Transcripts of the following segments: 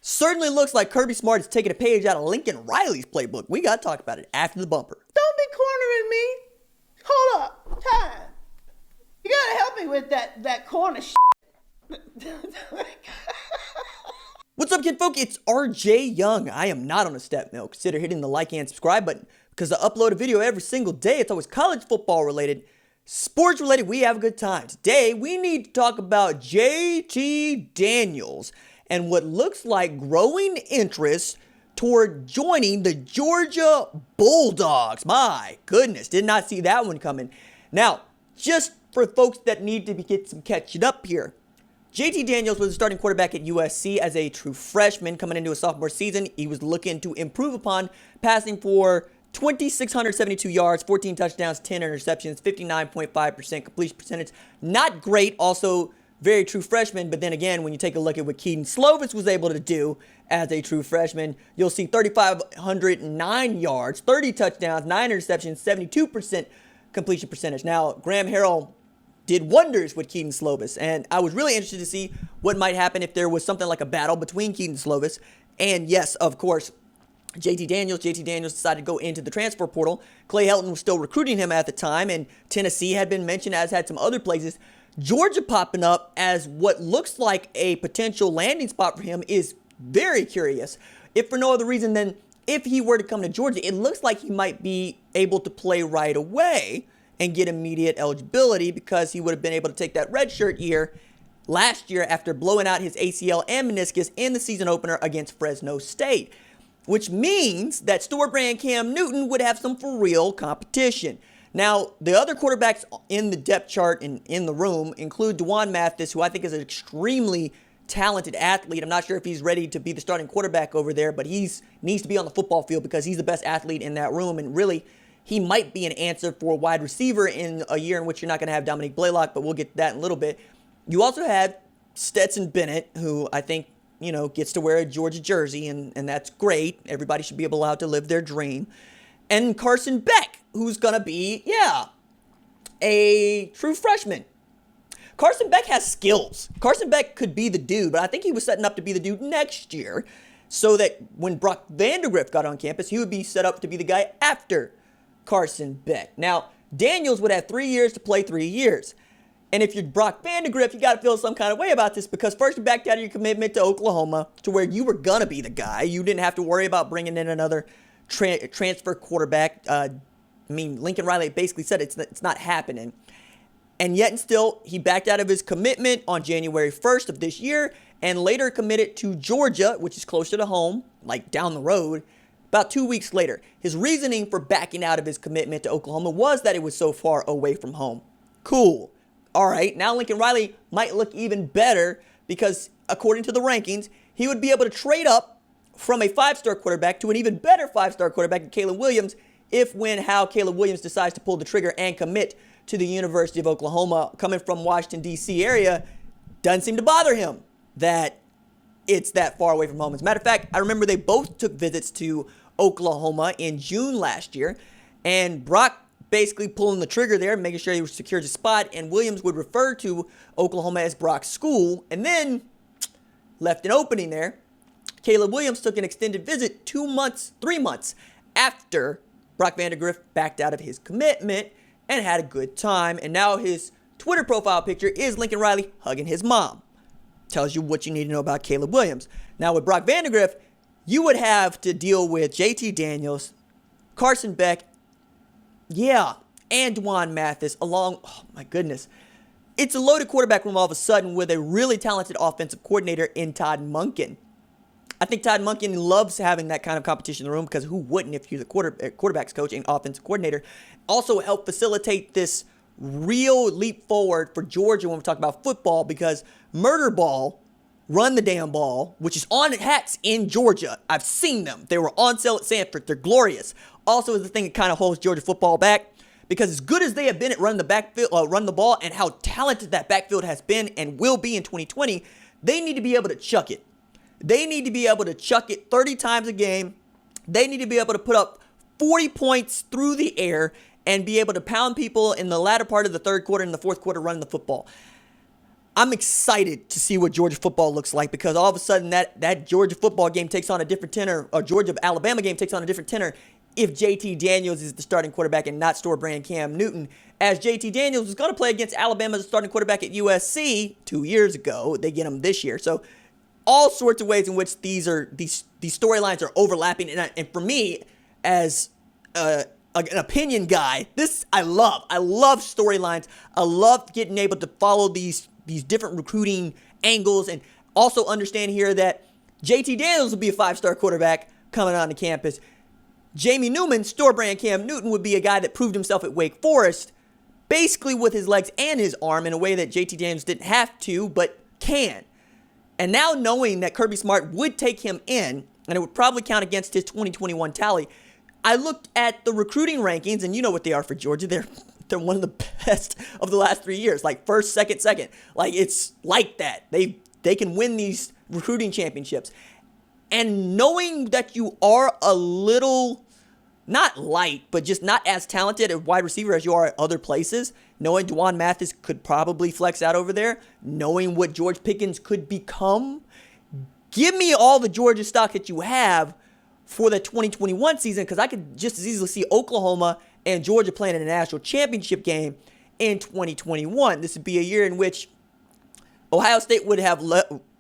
Certainly looks like Kirby Smart is taking a page out of Lincoln Riley's playbook. We got to talk about it after the bumper. Don't be cornering me. Hold up. Time. You got to help me with that corner shit. What's up, kinfolk? It's RJ Young. I am not on a step mill. Consider hitting the like and subscribe button because I upload a video every single day. It's always college football related, sports related. We have a good time. Today, we need to talk about JT Daniels and what looks like growing interest toward joining the Georgia Bulldogs. My goodness, did not see that one coming. Now, just for folks that need to get some catching up here, JT Daniels was a starting quarterback at USC as a true freshman coming into a sophomore season. He was looking to improve upon passing for 2,672 yards, 14 touchdowns, 10 interceptions, 59.5% completion percentage. Not great, also very true freshman, but then again, when you take a look at what Kedon Slovis was able to do as a true freshman, you'll see 3,509 yards, 30 touchdowns, 9 interceptions, 72% completion percentage. Now, Graham Harrell did wonders with Kedon Slovis, and I was really interested to see what might happen if there was something like a battle between Kedon Slovis and, yes, of course, JT Daniels. JT Daniels decided to go into the transfer portal. Clay Helton was still recruiting him at the time, and Tennessee had been mentioned, as had some other places. Georgia popping up as what looks like a potential landing spot for him is very curious. If for no other reason than if he were to come to Georgia, it looks like he might be able to play right away and get immediate eligibility because he would have been able to take that redshirt year last year after blowing out his ACL and meniscus in the season opener against Fresno State, which means that store brand Cam Newton would have some for real competition. Now, the other quarterbacks in the depth chart and in the room include D'Wan Mathis, who I think is an extremely talented athlete. I'm not sure if he's ready to be the starting quarterback over there, but he needs to be on the football field because he's the best athlete in that room, and really, he might be an answer for a wide receiver in a year in which you're not going to have Dominique Blaylock, but we'll get to that in a little bit. You also have Stetson Bennett, who I think, gets to wear a Georgia jersey, and that's great. Everybody should be allowed to live their dream. And Carson Beck, who's going to be, a true freshman. Carson Beck has skills. Carson Beck could be the dude, but I think he was setting up to be the dude next year so that when Brock Vandagriff got on campus, he would be set up to be the guy after Carson Beck. Now, Daniels would have 3 years to play 3 years. And if you're Brock Vandagriff, you got to feel some kind of way about this because first you backed out of your commitment to Oklahoma to where you were going to be the guy. You didn't have to worry about bringing in another transfer quarterback. Lincoln Riley basically said it's not happening. And yet and still, he backed out of his commitment on January 1st of this year and later committed to Georgia, which is closer to home, like down the road, about 2 weeks later. His reasoning for backing out of his commitment to Oklahoma was that it was so far away from home. Cool. All right, now Lincoln Riley might look even better because, according to the rankings, he would be able to trade up from a 5-star quarterback to an even better 5-star quarterback, Caleb Williams, if, when, how Caleb Williams decides to pull the trigger and commit to the University of Oklahoma. Coming from Washington, D.C. area, doesn't seem to bother him that it's that far away from home. As a matter of fact, I remember they both took visits to Oklahoma in June last year, and Brock basically pulling the trigger there, making sure he secured his spot, and Williams would refer to Oklahoma as Brock's school, and then left an opening there. Caleb Williams took an extended visit 3 months after Brock Vandagriff backed out of his commitment and had a good time, and now his Twitter profile picture is Lincoln Riley hugging his mom. Tells you what you need to know about Caleb Williams. Now with Brock Vandagriff, you would have to deal with JT Daniels, Carson Beck, and D'Wan Mathis along, oh my goodness. It's a loaded quarterback room all of a sudden with a really talented offensive coordinator in Todd Monken. I think Todd Monken loves having that kind of competition in the room because who wouldn't if you're the quarterback's coach and offensive coordinator. Also help facilitate this real leap forward for Georgia when we talk about football because murder ball, run the damn ball, which is on hats in Georgia. I've seen them. They were on sale at Sanford. They're glorious. Also is the thing that kind of holds Georgia football back because as good as they have been at run the ball and how talented that backfield has been and will be in 2020, they need to be able to chuck it. They need to be able to chuck it 30 times a game. They need to be able to put up 40 points through the air and be able to pound people in the latter part of the third quarter and the fourth quarter running the football. I'm excited to see what Georgia football looks like because all of a sudden that Georgia football game takes on a different tenor, or Georgia-Alabama game takes on a different tenor if JT Daniels is the starting quarterback and not store brand Cam Newton, as JT Daniels was going to play against Alabama's starting quarterback at USC 2 years ago. They get him this year. So all sorts of ways in which these storylines are overlapping. And for me, as an opinion guy, this I love. I love storylines. I love getting able to follow these different recruiting angles and also understand here that JT Daniels will be a 5-star quarterback coming onto campus. Jamie Newman, store brand Cam Newton, would be a guy that proved himself at Wake Forest, basically with his legs and his arm in a way that JT Daniels didn't have to, but can. And now knowing that Kirby Smart would take him in, and it would probably count against his 2021 tally, I looked at the recruiting rankings, and you know what they are for Georgia. They're one of the best of the last 3 years, like first, second. Like, it's like that. They can win these recruiting championships. And knowing that you are a little, not light, but just not as talented at wide receiver as you are at other places, knowing Dwan Mathis could probably flex out over there, knowing what George Pickens could become, give me all the Georgia stock that you have for the 2021 season, because I could just as easily see Oklahoma and Georgia playing in a national championship game in 2021. This would be a year in which Ohio State would have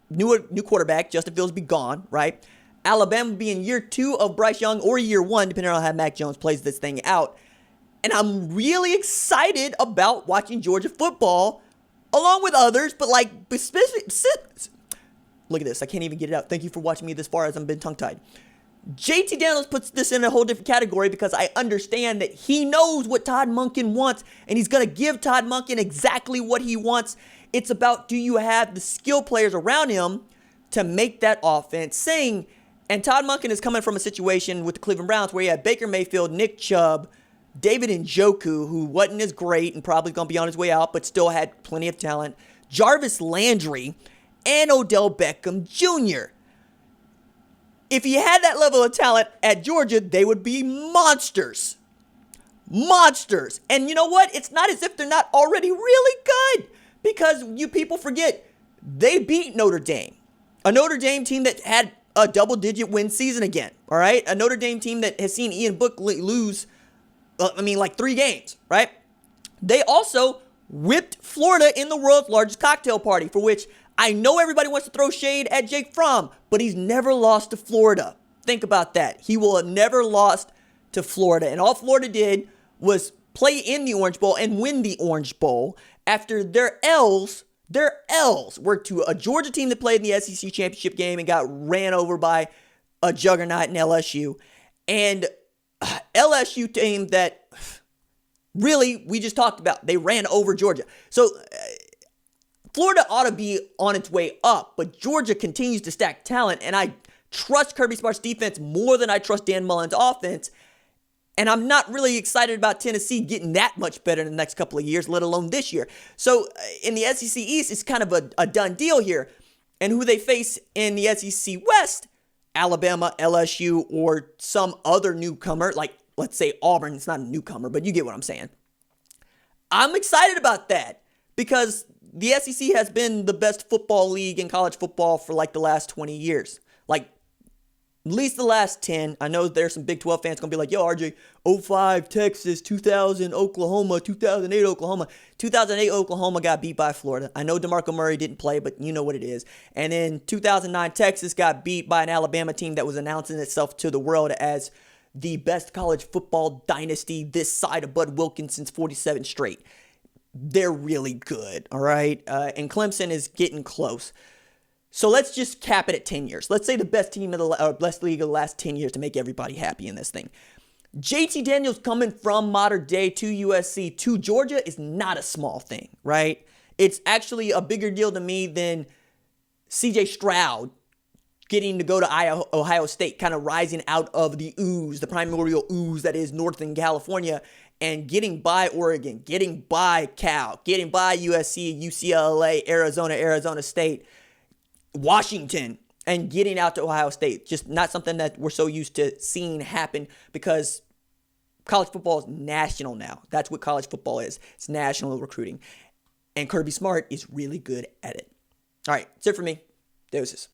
new quarterback, Justin Fields, be gone, right? Alabama would be in year 2 of Bryce Young, or year 1, depending on how Mac Jones plays this thing out. And I'm really excited about watching Georgia football, along with others, but like, look at this. I can't even get it out. Thank you for watching me this far as I've been tongue-tied. JT Daniels puts this in a whole different category because I understand that he knows what Todd Monken wants, and he's going to give Todd Monken exactly what he wants. It's about, do you have the skill players around him to make that offense sing? And Todd Monken is coming from a situation with the Cleveland Browns where he had Baker Mayfield, Nick Chubb, David Njoku, who wasn't as great and probably going to be on his way out, but still had plenty of talent, Jarvis Landry, and Odell Beckham Jr. If he had that level of talent at Georgia, they would be monsters. Monsters. And you know what? It's not as if they're not already really good, because you people forget they beat Notre Dame. A Notre Dame team that had a double-digit win season again, all right? A Notre Dame team that has seen Ian Book lose, like 3 games, right? They also whipped Florida in the world's largest cocktail party, for which I know everybody wants to throw shade at Jake Fromm, but he's never lost to Florida. Think about that. He will have never lost to Florida. And all Florida did was play in the Orange Bowl and win the Orange Bowl after their L's were to a Georgia team that played in the SEC championship game and got ran over by a juggernaut in LSU. And LSU team that really we just talked about, they ran over Georgia. So Florida ought to be on its way up, but Georgia continues to stack talent, and I trust Kirby Smart's defense more than I trust Dan Mullen's offense. And I'm not really excited about Tennessee getting that much better in the next couple of years, let alone this year. So in the SEC East, it's kind of a done deal here. And who they face in the SEC West, Alabama, LSU, or some other newcomer, like let's say Auburn. It's not a newcomer, but you get what I'm saying. I'm excited about that because the SEC has been the best football league in college football for like the last 20 years. Like, at least the last 10. I know there's some Big 12 fans going to be like, yo, RJ, 05 Texas, 2000 Oklahoma, 2008 Oklahoma. 2008 Oklahoma got beat by Florida. I know DeMarco Murray didn't play, but you know what it is. And then 2009 Texas got beat by an Alabama team that was announcing itself to the world as the best college football dynasty this side of Bud Wilkinson's 47 straight. They're really good, all right? And Clemson is getting close. So let's just cap it at 10 years. Let's say the best team of the best league of the last 10 years to make everybody happy in this thing. JT Daniels coming from modern day to USC to Georgia is not a small thing, right? It's actually a bigger deal to me than CJ Stroud getting to go to Ohio State, kind of rising out of the ooze, the primordial ooze that is Northern California, and getting by Oregon, getting by Cal, getting by USC, UCLA, Arizona State, Washington, and getting out to Ohio State. Just not something that we're so used to seeing happen because college football is national now. That's what college football is. It's national recruiting. and Kirby Smart is really good at it. All right, that's it for me. Deuces.